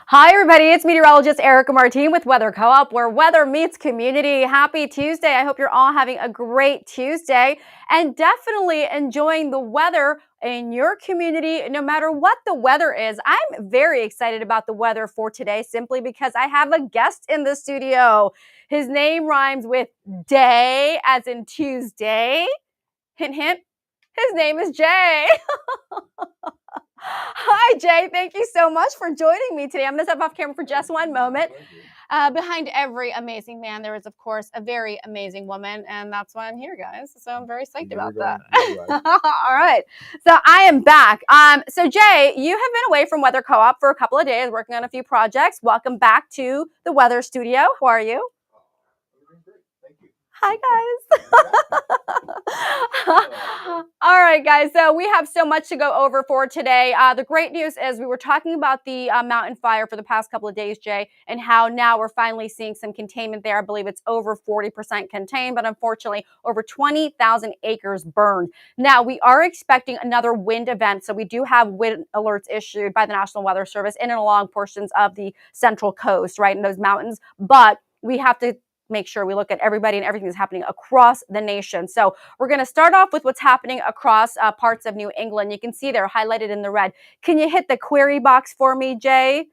Hi, everybody. It's meteorologist Erika Martin with Weather Co-op, where weather meets community. Happy Tuesday. I hope you're all having a great Tuesday and definitely enjoying the weather in your community, no matter what the weather is. I'm very excited about the weather for today simply because I have a guest in the studio. His name rhymes with day, as in Tuesday. Hint, hint. His name is Jay. Hi, Jay. Thank you so much for joining me today. I'm going to step off camera for just one moment. Behind every amazing man, there is, of course, a very amazing woman, and that's why I'm here, guys. So I'm very psyched about that. All right. So I am back. So, Jay, you have been away from Weather Co-op for a couple of days working on a few projects. Welcome back to the Weather Studio. How are you? Hi, guys. All right, guys. So we have so much to go over for today. The great news is we were talking about the mountain fire for the past couple of days, Jay, and how now we're finally seeing some containment there. I believe it's over 40% contained, but unfortunately, over 20,000 acres burned. Now, we are expecting another wind event. So we do have wind alerts issued by the National Weather Service in and along portions of the central coast, right, in those mountains. But we have to make sure we look at everybody and everything that's happening across the nation. So we're going to start off with what's happening across parts of New England. You can see they're highlighted in the red. Can you hit the query box for me, Jay?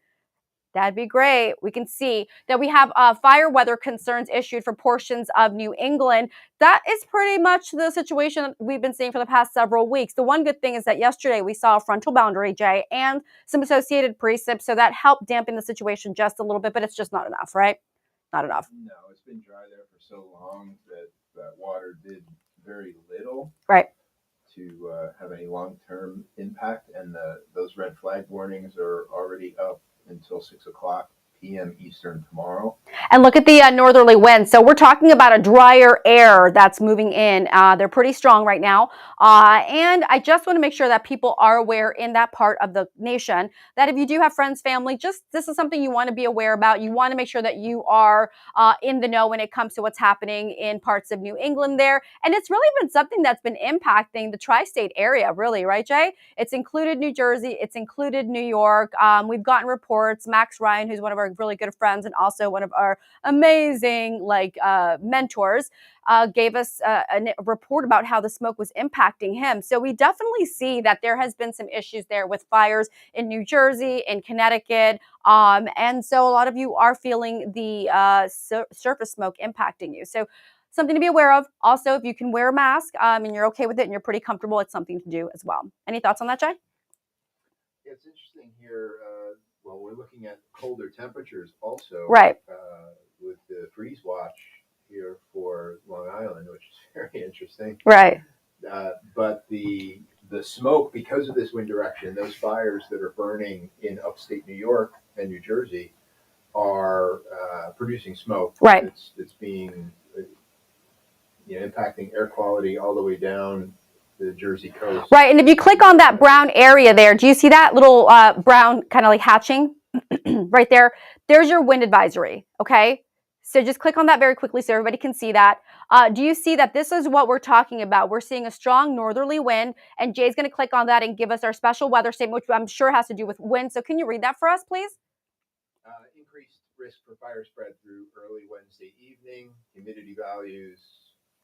That'd be great. We can see that we have fire weather concerns issued for portions of New England. That is pretty much the situation we've been seeing for the past several weeks. The one good thing is that yesterday we saw a frontal boundary, Jay, and some associated precip, so that helped dampen the situation just a little bit, but it's just not enough, right? Not enough. No, it's been dry there for so long that water did very little to have any long-term impact, and those red flag warnings are already up until 6 o'clock p.m. Eastern tomorrow. And look at the northerly winds. So we're talking about a drier air that's moving in. They're pretty strong right now. And I just want to make sure that people are aware in that part of the nation that if you do have friends, family, this is something you want to be aware about. You want to make sure that you are in the know when it comes to what's happening in parts of New England there. And it's really been something that's been impacting the tri-state area, really, right, Jay? It's included New Jersey. It's included New York. We've gotten reports. Max Ryan, who's one of our really good friends and also one of our amazing mentors, gave us a report about how the smoke was impacting him. So we definitely see that there has been some issues there with fires in New Jersey, in Connecticut. And so a lot of you are feeling the surface smoke impacting you. So something to be aware of. Also, if you can wear a mask and you're okay with it and you're pretty comfortable, it's something to do as well. Any thoughts on that, Jay? Yeah, it's interesting here. Well, we're looking at colder temperatures also. Right. With the freeze watch here for Long Island, which is very interesting. Right. But the smoke, because of this wind direction, those fires that are burning in upstate New York and New Jersey are producing smoke. Right. It's being impacting air quality all the way down the Jersey coast. Right, and if you click on that brown area there, do you see that little brown kind of like hatching right there? There's your wind advisory, okay? So just click on that very quickly so everybody can see that. Do you see that this is what we're talking about? We're seeing a strong northerly wind, and Jay's going to click on that and give us our special weather statement, which I'm sure has to do with wind. So can you read that for us, please? Increased risk for fire spread through early Wednesday evening. Humidity values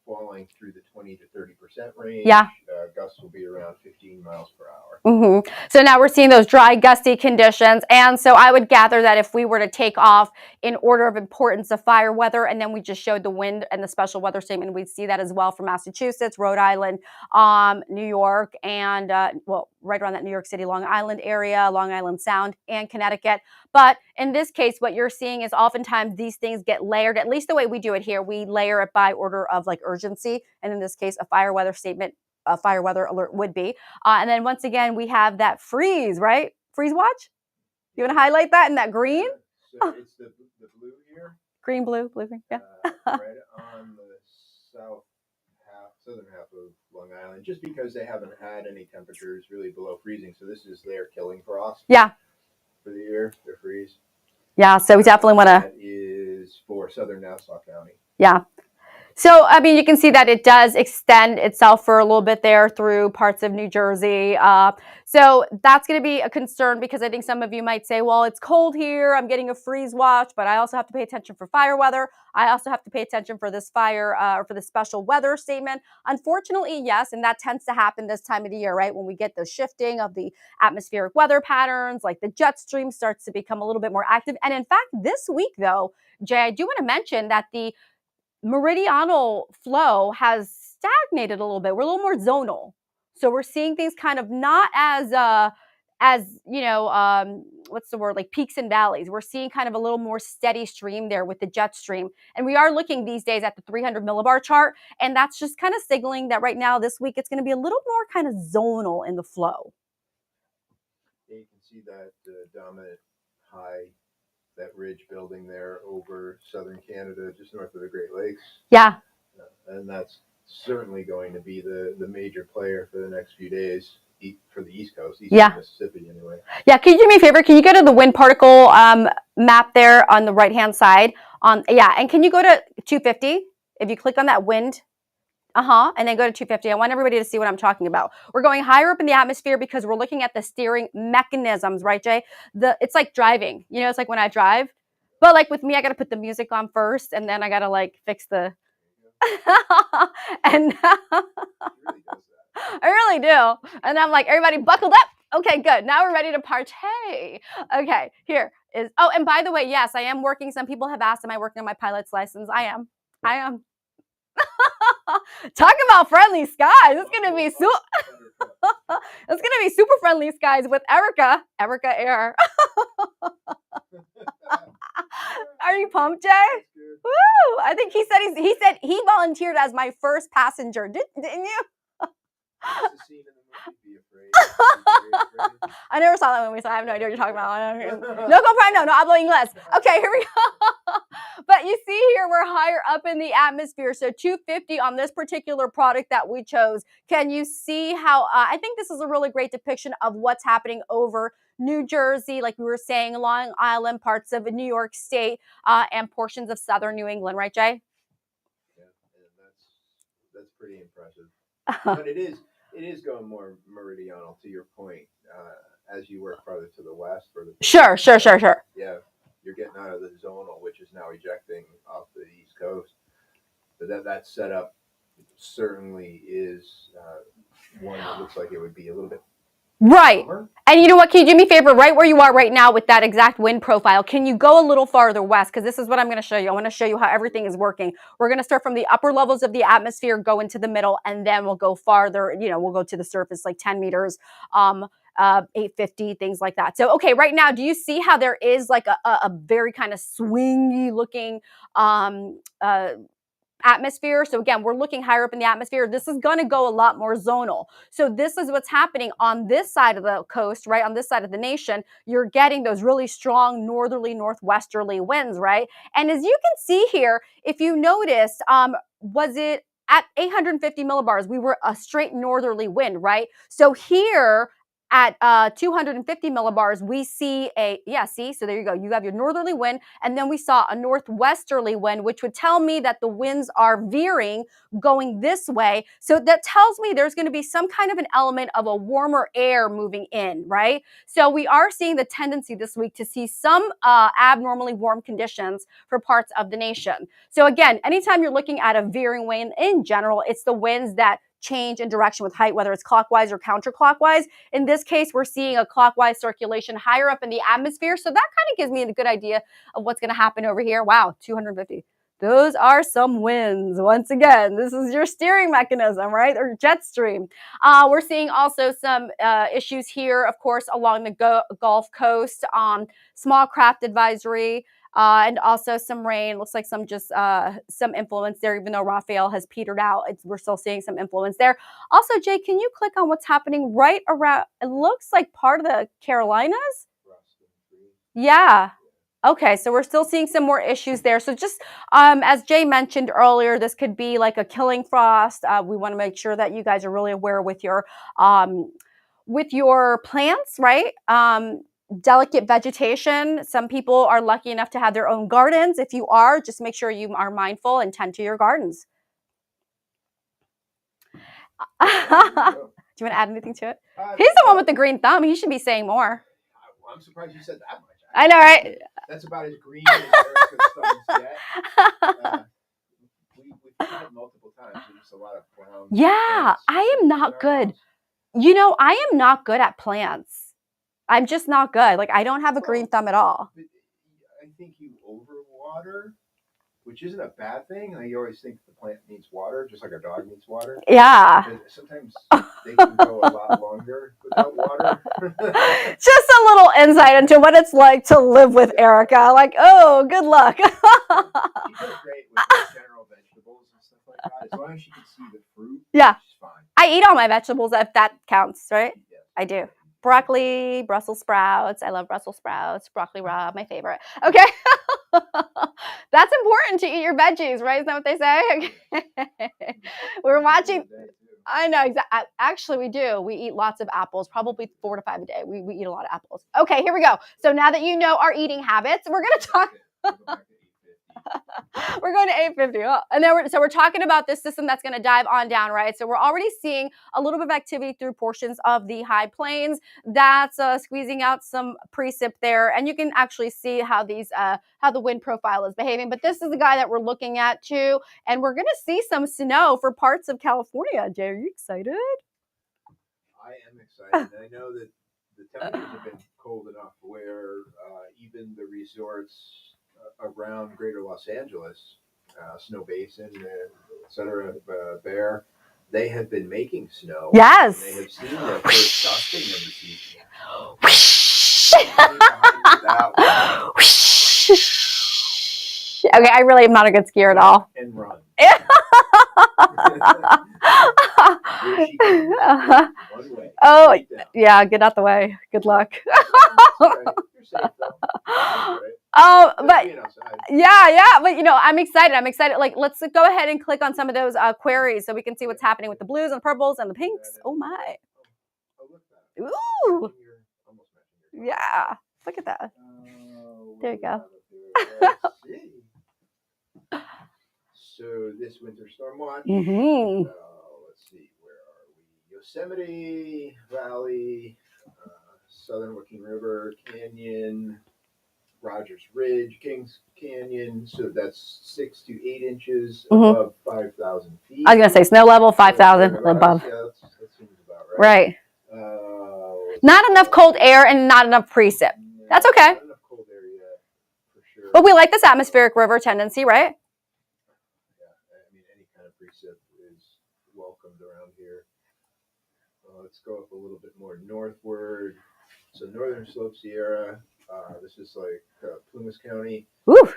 falling through the 20 to 30% range. Yeah. Gusts will be around 15 miles per hour. Mm-hmm. So now we're seeing those dry, gusty conditions. And so I would gather that if we were to take off in order of importance of fire weather, and then we just showed the wind and the special weather statement, we'd see that as well for Massachusetts, Rhode Island, New York, and right around that New York City, Long Island area, Long Island Sound, and Connecticut. But in this case, what you're seeing is oftentimes these things get layered, at least the way we do it here. We layer it by order of urgency. And in this case, a fire weather statement, a fire weather alert would be. And then once again, we have that freeze, right? Freeze watch? You want to highlight that in that green? So it's the blue here. Green, blue, green, yeah. Right on the southern half of Long Island, just because they haven't had any temperatures really below freezing. So this is their killing frost. Yeah. For the year, their freeze. Yeah, so we definitely want to. That is for southern Nassau County. Yeah. So, I mean, you can see that it does extend itself for a little bit there through parts of New Jersey. So that's going to be a concern because I think some of you might say, well, it's cold here. I'm getting a freeze watch, but I also have to pay attention for fire weather. I also have to pay attention for this fire or for the special weather statement. Unfortunately, yes, and that tends to happen this time of the year, right? When we get the shifting of the atmospheric weather patterns, like the jet stream starts to become a little bit more active. And in fact, this week, though, Jay, I do want to mention that the meridional flow has stagnated a little bit. We're a little more zonal. So we're seeing things kind of not as what's the word, like peaks and valleys. We're seeing kind of a little more steady stream there with the jet stream. And we are looking these days at the 300 millibar chart. And that's just kind of signaling that right now this week it's going to be a little more kind of zonal in the flow. You can see that dominant high, that ridge building there over southern Canada, just north of the Great Lakes. Yeah. And that's certainly going to be the major player for the next few days for the East Coast, east of Mississippi anyway. Yeah, can you do me a favor? Can you go to the wind particle map there on the right-hand side? And can you go to 250? If you click on that wind, and then go to 250. I want everybody to see what I'm talking about. We're going higher up in the atmosphere because we're looking at the steering mechanisms, right, Jay? It's like driving. You know, it's like when I drive. But like with me, I got to put the music on first, and then I got to like fix the... and I really do. And I'm like, everybody buckled up. Okay, good. Now we're ready to partay. Okay, here is... Oh, and by the way, yes, I am working. Some people have asked, am I working on my pilot's license? I am. Talk about friendly skies. It's gonna be super friendly skies with Erika Air. Are you pumped, Jay? Woo! I think he said he volunteered as my first passenger. Didn't you? I never saw that movie, so I have no idea what you're talking about. No comprendo, no hablo inglés. Okay, here we go. But you see here, we're higher up in the atmosphere. So 250 on this particular product that we chose. Can you see how, I think this is a really great depiction of what's happening over New Jersey, like we were saying, Long Island, parts of New York State, and portions of southern New England, right, Jay? Yeah, that's pretty impressive. But it is going more meridional, to your point, as you work farther to the west. Sure. Yeah, you're getting out of the zonal, which is now ejecting off the East Coast. But that setup certainly is one that looks like it would be a little bit right. Warmer. And you know what? Can you do me a favor? Right where you are right now with that exact wind profile, can you go a little farther west? Because this is what I'm going to show you. I want to show you how everything is working. We're going to start from the upper levels of the atmosphere, go into the middle, and then we'll go farther. You know, we'll go to the surface like 10 meters, 850, things like that. So, okay, right now, do you see how there is like a very kind of swingy looking atmosphere? So again, we're looking higher up in the atmosphere. This is going to go a lot more zonal. So this is what's happening on this side of the coast, right? On this side of the nation, you're getting those really strong northerly, northwesterly winds, right? And as you can see here, if you noticed, was it at 850 millibars, we were a straight northerly wind, right? So here at 250 millibars, we see so there you go. You have your northerly wind, and then we saw a northwesterly wind, which would tell me that the winds are veering, going this way. So that tells me there's going to be some kind of an element of a warmer air moving in, right? So we are seeing the tendency this week to see some abnormally warm conditions for parts of the nation. So again, anytime you're looking at a veering wind in general, it's the winds that change in direction with height, whether it's clockwise or counterclockwise. In this case, we're seeing a clockwise circulation higher up in the atmosphere. So that kind of gives me a good idea of what's going to happen over here. Wow, 250. Those are some winds. Once again, this is your steering mechanism, right? Or jet stream. We're seeing also some issues here, of course, along the Gulf Coast. Small craft advisory. And also some rain. Looks like some influence there, even though Raphael has petered out. We're still seeing some influence there. Also, Jay, can you click on what's happening right around? It looks like part of the Carolinas. Yeah. Okay, so we're still seeing some more issues there. So just as Jay mentioned earlier, this could be like a killing frost. We want to make sure that you guys are really aware with your plants, right? Delicate vegetation. Some people are lucky enough to have their own gardens. If you are, just make sure you are mindful and tend to your gardens. Do you want to add anything to it? He's the one with the green thumb. He should be saying more. Well, I'm surprised you said that much. I know, right? That's about as green as Erika's thumbs get. We've tried multiple times. There's just a lot of brown. Yeah, I am not good. You know, I am not good at plants. I'm just not good. Like, I don't have a green thumb at all. I think you overwater, which isn't a bad thing. You always think the plant needs water, just like a dog needs water. Yeah. But sometimes they can go a lot longer without water. Just a little insight into what it's like to live with Erika. Like, oh, good luck. She does great with general vegetables and stuff like that. As long as she can see the fruit, yeah, she's fine. I eat all my vegetables if that counts, right? Yes. I do. Broccoli, Brussels sprouts. I love Brussels sprouts. Broccoli raw, my favorite. Okay. That's important to eat your veggies, right? Is that what they say? Okay. We're watching. I know exactly. Actually, we do. We eat lots of apples, probably 4 to 5 a day. We eat a lot of apples. Okay, here we go. So now that you know our eating habits, we're going to talk. We're going to 850. Oh. And then we're talking about this system that's going to dive on down, right? So we're already seeing a little bit of activity through portions of the high plains. That's squeezing out some precip there, and you can actually see how these how the wind profile is behaving. But this is the guy that we're looking at too, and we're going to see some snow for parts of California. Jay, are you excited? I am excited. I know that the temperatures have been cold enough where even the resorts around Greater Los Angeles, Snow Basin, etc., Bear, they have been making snow. Yes. And they have seen the first dusting of the season. Okay, I really am not a good skier at all. And run. Oh, yeah, get out the way. Good luck. You're safe, though. Oh, but yeah, but you know, I'm excited. Like, let's go ahead and click on some of those queries so we can see what's happening with the blues and the purples and the pinks. Oh my. Ooh. Yeah. Look at that. There you go. So this winter storm watch. Mm-hmm. Let's see, where are we? Yosemite Valley, Southern Licking River Canyon, Rogers Ridge, Kings Canyon. So that's 6 to 8 inches above 5,000 feet. I was gonna say snow level 5,000 above. Yeah, that seems about right. Right. Not enough cold air and not enough precip. That's okay. Not enough cold air yet, for sure. But we like this atmospheric river tendency, right? Any kind of precip is welcomed around here. Let's go up a little bit more northward. So Northern Slope Sierra. This is like Plumas County. Ooh.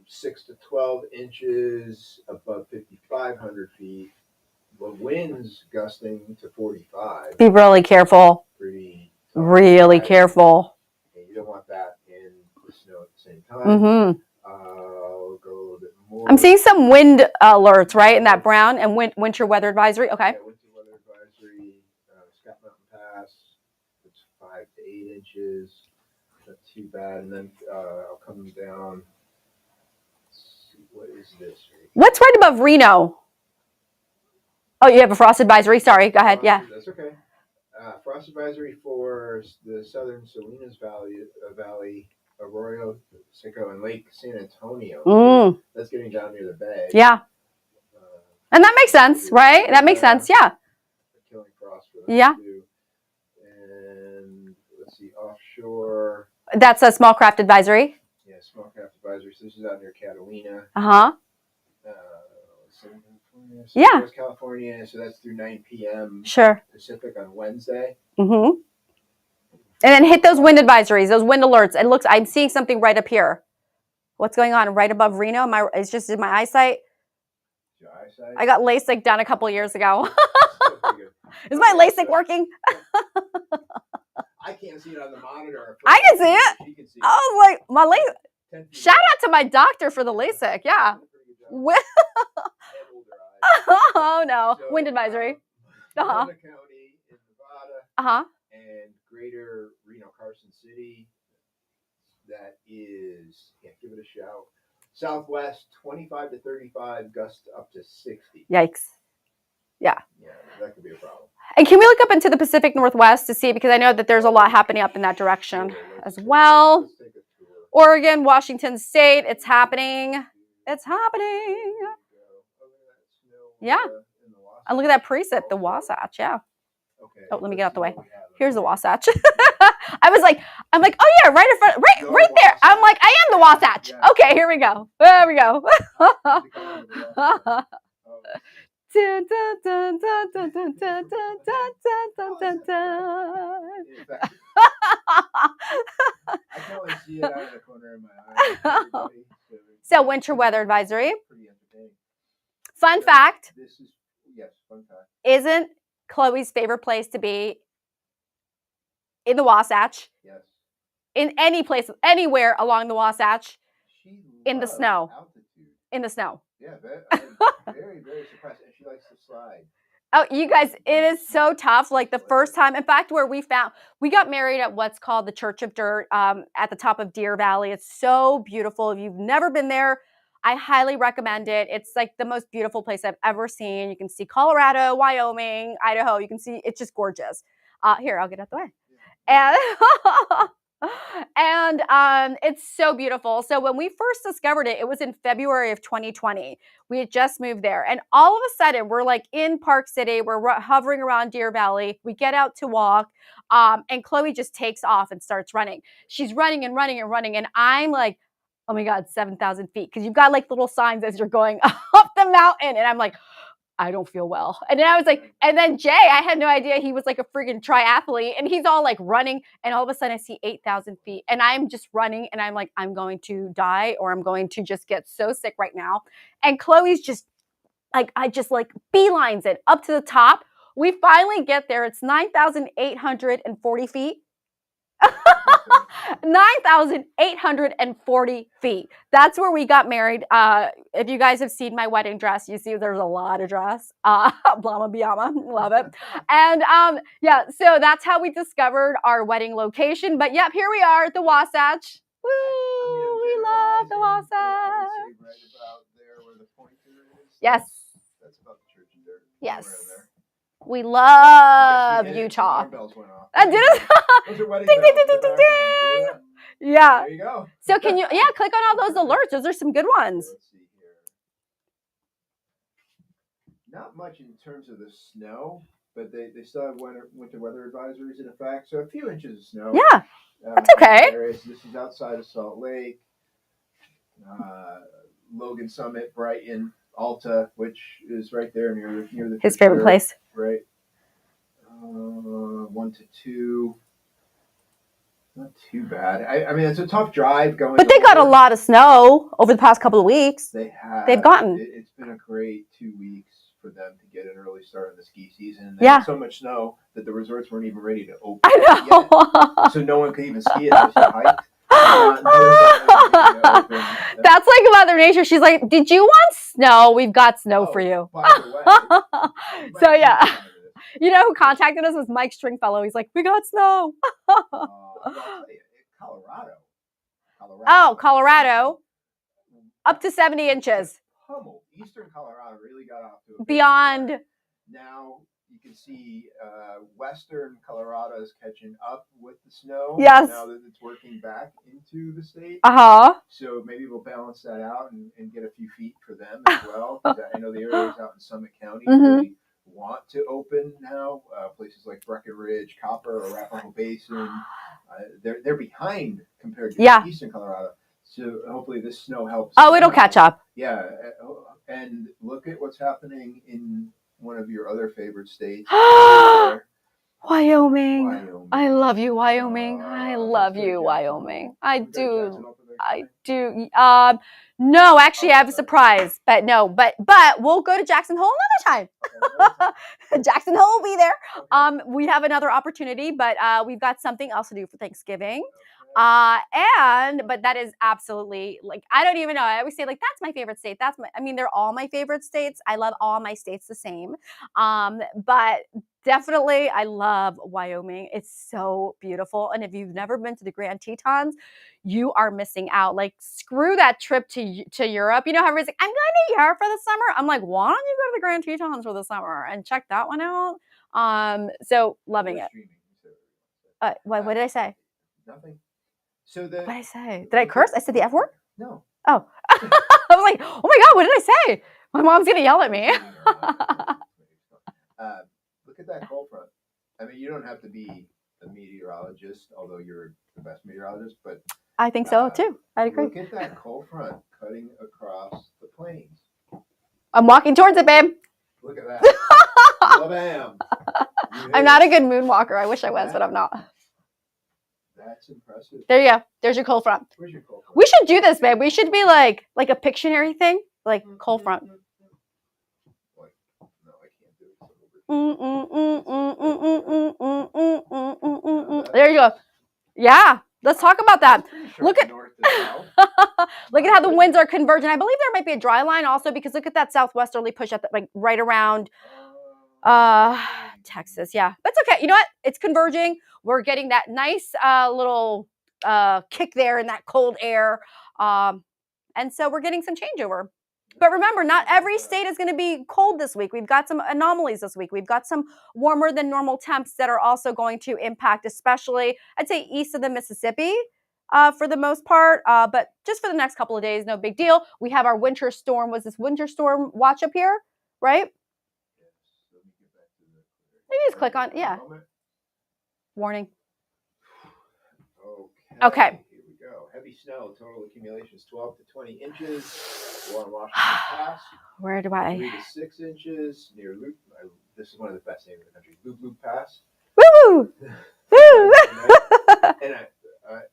6 to 12 inches above 5,500 feet. The winds gusting to 45. Be really careful. Really careful. And you don't want that in the snow at the same time. Mm-hmm. We'll go a little bit more. I'm seeing some wind alerts, right, in that brown and winter weather advisory. Okay. Yeah, winter weather advisory. Scott Mountain Pass. It's 5 to 8 inches. Not too bad. And then I'll come down. Let's see, what is this? What's right above Reno? Oh, you have a frost advisory. Sorry, go ahead. Yeah. That's okay. Frost advisory for the southern Salinas Valley, Arroyo Seco, and Lake San Antonio. That's getting down near the bay. Yeah. And that makes sense, right? That makes sense. Yeah. Killing frost for them too. And let's see, offshore. That's a small craft advisory. Yeah, small craft advisory. So this is out near Catalina. Yeah. West California, so that's through 9 p.m. Sure. Pacific on Wednesday. Mm-hmm. And then hit those wind advisories, those wind alerts. It looks, I'm seeing something right up here. What's going on right above Reno? It's just in my eyesight. Your eyesight? I got LASIK done a couple years ago. Is my LASIK working? I can't see it on the monitor. I can see it. She can see it. I was like, my LASIK. Shout out to my doctor for the LASIK. Yeah. Oh no, so, wind advisory. County in Nevada. And Greater Reno Carson City. That is, give it a shout. Southwest 25 to 35, gust up to 60. Yikes. Yeah. Yeah, that could be a problem. And can we look up into the Pacific Northwest to see, because I know that there's a lot happening up in that direction as well. Let's take a tour. Oregon, Washington State, it's happening. It's happening. Yeah. And look at that precip, the Wasatch. Yeah. Okay. Oh, let me get out the way. Here's the Wasatch. I'm like, oh yeah, right in front, right there. I'm like, I am the Wasatch. Okay, here we go. There we go. Dun, dun, dun, dun, dun, dun, dun, dun, dun, dun, dun. I can only see it out of the corner of my eye. So winter weather advisory. Fun fact. Fun fact. Isn't Chloe's favorite place to be in the Wasatch? Yes. In any place, anywhere along the Wasatch. She in the snow. Altitude. In the snow. Yeah, I'm very, very surprised. And she likes to slide. Oh, you guys, it is so tough. Like the first time, in fact, where we got married at what's called the Church of Dirt at the top of Deer Valley. It's so beautiful. If you've never been there, I highly recommend it. It's like the most beautiful place I've ever seen. You can see Colorado, Wyoming, Idaho. You can see, it's just gorgeous. Here, I'll get out the way. And it's so beautiful. So when we first discovered it, it was in February of 2020. We had just moved there. And all of a sudden, we're like in Park City. We're hovering around Deer Valley. We get out to walk. And Chloe just takes off and starts running. She's running and running and running. And I'm like, oh my God, 7,000 feet. Because you've got like little signs as you're going up the mountain. And I'm like, I don't feel well. And then I was like, and then Jay, I had no idea he was like a friggin' triathlete. And he's all like running. And all of a sudden I see 8,000 feet. And I'm just running. And I'm like, I'm going to die, or I'm going to just get so sick right now. And Chloe's just like, I just like beelines it up to the top. We finally get there. It's 9,840 feet. 9,840 feet. That's where we got married. If you guys have seen my wedding dress, you see there's a lot of dress. Blama Biama, love it. And yeah, so that's how we discovered our wedding location. But yep, here we are at the Wasatch. Woo! We love the Wasatch. Right about there where the pointer is. Yes. That's about the Church of Dirt. Yes. We love Utah. Bells went off. Did it? Those are wedding Ding, ding, bells. ding, ding, ding, ding. Yeah. There you go. So can you, click on all those alerts. Those are some good ones. Let's see here. Not much in terms of the snow, but they still have winter weather advisories in effect. So a few inches of snow. Yeah, that's okay. This is outside of Salt Lake, Logan Summit, Brighton, Alta, which is right there near the his favorite place. Right. 1 to 2. Not too bad. I mean, it's a tough drive going. But they got a lot of snow over the past couple of weeks. They have. They've gotten. It's been a great 2 weeks for them to get an early start in the ski season. They had so much snow that the resorts weren't even ready to open. I know. Yet. So no one could even ski it unless you hiked. That's like Mother Nature. She's like, did you want snow? We've got snow for you. By the way, so yeah. You know who contacted us was Mike Stringfellow. He's like, we got snow. Colorado. Oh, Colorado. Up to 70 inches. Pummel. Eastern Colorado really got off to a beyond. Now you can see Western Colorado is catching up with the snow. Yes. Now that it's working back into the state. So maybe we'll balance that out and get a few feet for them as well. I know the areas out in Summit County really want to open now. Places like Breckenridge, Copper, or Arapahoe Basin, they're behind compared to Eastern Colorado. So hopefully this snow helps. Oh, it'll catch up. Yeah, and look at what's happening in one of your other favorite states. Wyoming. I love you, Wyoming. I love you, Wyoming. I do. No, actually, I have a surprise, but we'll go to Jackson Hole another time. Jackson Hole will be there. We have another opportunity, but we've got something else to do for Thanksgiving. But that is absolutely, like, I don't even know. I always say, like, that's my favorite state. I mean, they're all my favorite states. I love all my states the same. But definitely I love Wyoming. It's so beautiful. And if you've never been to the Grand Tetons, you are missing out. Like, screw that trip to Europe. You know how everybody's like, I'm going to Europe for the summer. I'm like, why don't you go to the Grand Tetons for the summer and check that one out? So loving it. What did I say? Nothing. What did I say? Did I curse? I said the F word? No. Oh. I was like, oh my God, what did I say? My mom's going to yell at me. Look at that cold front. I mean, you don't have to be a meteorologist, although you're the best meteorologist, but I think so too. I agree. Look at that cold front cutting across the plains. I'm walking towards it, babe. Look at that. Bam. I'm not a good moonwalker. I wish I was, but I'm not. That's impressive. There you go. There's your cold front. Where's your cold front? We should do this, babe. We should be like a Pictionary thing, like cold front. Like, no, I can't do it. There you go. Yeah, let's talk about that. Look at look at how the winds are converging. I believe there might be a dry line also, because look at that southwesterly push at like right around Texas. Yeah, that's okay. You know what? It's converging. We're getting that nice little kick there in that cold air, and so we're getting some changeover. But remember, not every state is going to be cold this week. We've got some anomalies this week. We've got some warmer than normal temps that are also going to impact, especially, I'd say, east of the Mississippi for the most part. But just for the next couple of days, no big deal. We have our winter storm. Was this winter storm watch up here, right? Maybe just click on, yeah. Warning. Okay. Here we go. Heavy snow. Total accumulation is 12 to 20 inches along Washington Pass. Where do I? 3 to 6 inches near Loop. This is one of the best names in the country. Loop Pass. Woo! Woo! And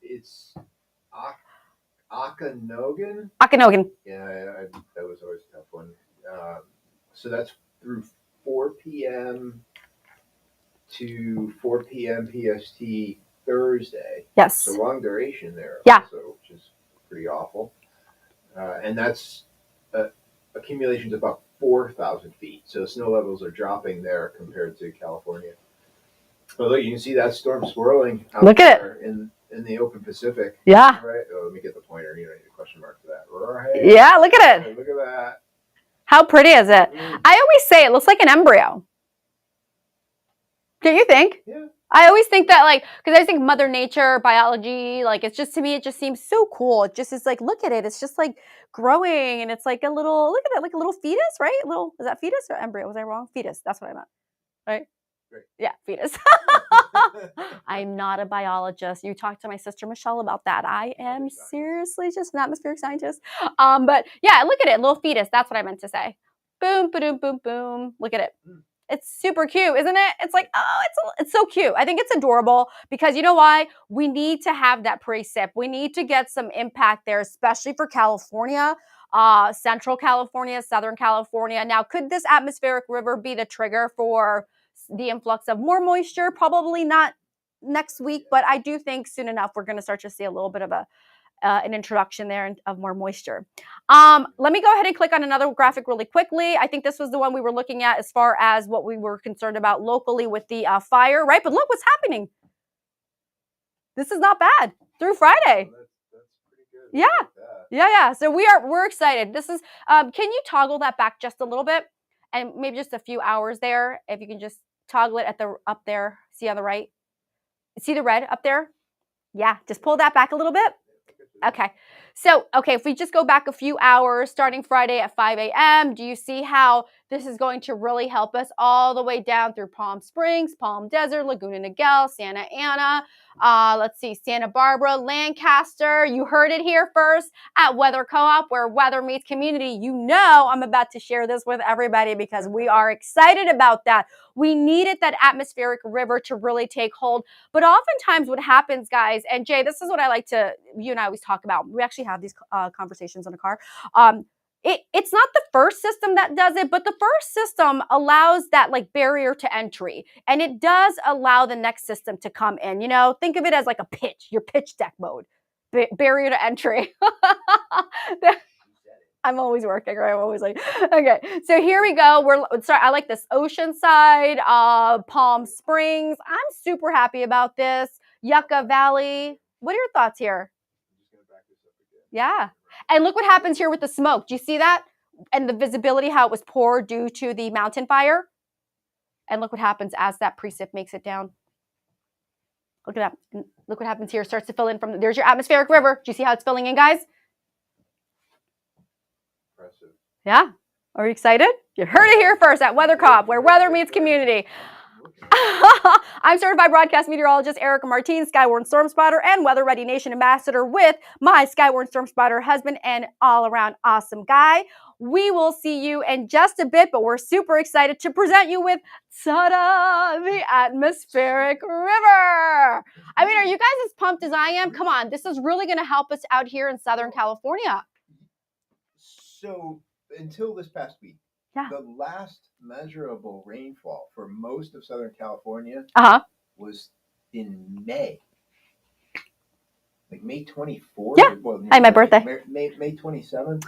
it's Okanogan. Okanogan. Yeah, that was always a tough one. So that's through 4 p.m. to 4 p.m. PST Thursday. Yes. So long duration there. Yeah. So, which is pretty awful. And that's accumulations about 4,000 feet. So snow levels are dropping there compared to California. But look, you can see that storm swirling out look at there in the open Pacific. Yeah. Right. Oh, let me get the pointer. You don't need a question mark for that. Right. Yeah. Look at it. Look at that. How pretty is it? I always say it looks like an embryo. Don't you think? Yeah. I always think that, like, because I think Mother Nature, biology, like, it's just, to me, it just seems so cool. It just is like, look at it. It's just like growing, and it's like a little, look at it, like a little fetus, right? A little, is that fetus or embryo? Was I wrong? Fetus. That's what I meant. Right? Great. Yeah, fetus. I'm not a biologist. You talk to my sister Michelle about that. I am seriously just an atmospheric scientist. But yeah, look at it, little fetus. That's what I meant to say. Boom, boom, boom, boom. Look at it. It's super cute, isn't it? It's like, oh, it's so cute. I think it's adorable because you know why? We need to have that precip. We need to get some impact there, especially for California, Central California, Southern California. Now, could this atmospheric river be the trigger for the influx of more moisture? Probably not next week, but I do think soon enough we're going to start to see a little bit of an introduction there of more moisture. Let me go ahead and click on another graphic really quickly. I think this was the one we were looking at as far as what we were concerned about locally with the fire, right? But look what's happening. This is not bad through Friday. That's pretty good. Yeah. Yeah. So we're excited. This is, can you toggle that back just a little bit and maybe just a few hours there? If you can just toggle it up there. See on the right? See the red up there? Yeah. Just pull that back a little bit. Okay. So, if we just go back a few hours, starting Friday at 5 a.m., do you see how this is going to really help us all the way down through Palm Springs, Palm Desert, Laguna Niguel, Santa Ana, let's see, Santa Barbara, Lancaster. You heard it here first at Weather Co-op, where weather meets community. You know I'm about to share this with everybody because we are excited about that. We needed that atmospheric river to really take hold. But oftentimes what happens, guys, and Jay, this is what I like to, you and I always talk about. We actually have these conversations in the car. it's not the first system that does it, but the first system allows that like barrier to entry, and it does allow the next system to come in. You know, think of it as like a pitch, your pitch deck mode, barrier to entry. I'm always working, right? I'm always like, okay. So here we go. Sorry, I like this Oceanside, Palm Springs. I'm super happy about this. Yucca Valley. What are your thoughts here? Yeah. And look what happens here with the smoke. Do you see that? And the visibility, how it was poor due to the mountain fire. And look what happens as that precip makes it down. Look at that. Look what happens here. It starts to fill in from, there's your atmospheric river. Do you see how it's filling in, guys? Impressive. Yeah. Are you excited? You heard it here first at WeatherCop, where weather meets community. I'm certified broadcast meteorologist Erika Martin, Skywarn Storm Spotter and Weather Ready Nation ambassador with my Skywarn Storm Spotter husband and all-around awesome guy. We will see you in just a bit, but we're super excited to present you with ta-da, the atmospheric river. I mean, are you guys as pumped as I am? Come on, this is really going to help us out here in Southern California. So until this past week, yeah, the last measurable rainfall for most of Southern California was in May. Like May 24th? Yeah, well, my birthday. May 27th.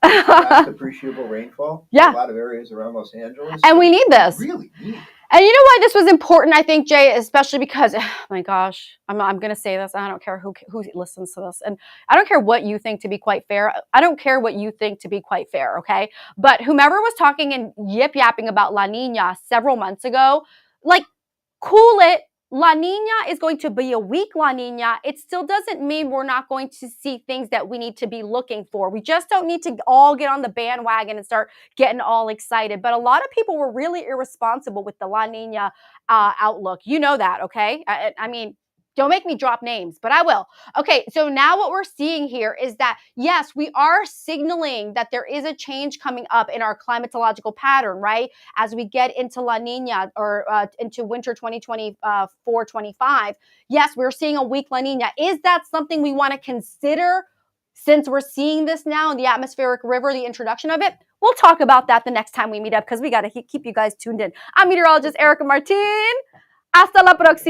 Last appreciable rainfall. Yeah. A lot of areas around Los Angeles. And we need this. Really need it. And you know why this was important, I think, Jay, especially because, oh my gosh, I'm going to say this. I don't care who listens to this. And I don't care what you think to be quite fair. I don't care what you think to be quite fair, okay? But whomever was talking and yip-yapping about La Nina several months ago, like, cool it. La Nina is going to be a weak La Nina. It still doesn't mean we're not going to see things that we need to be looking for. We just don't need to all get on the bandwagon and start getting all excited. But a lot of people were really irresponsible with the La Nina outlook. You know that, okay? I mean, don't make me drop names, but I will. Okay, so now what we're seeing here is that, yes, we are signaling that there is a change coming up in our climatological pattern, right? As we get into La Nina or into winter 2024-25, yes, we're seeing a weak La Nina. Is that something we want to consider since we're seeing this now in the atmospheric river, the introduction of it? We'll talk about that the next time we meet up because we got to keep you guys tuned in. I'm meteorologist Erika Martin. Hasta la próxima.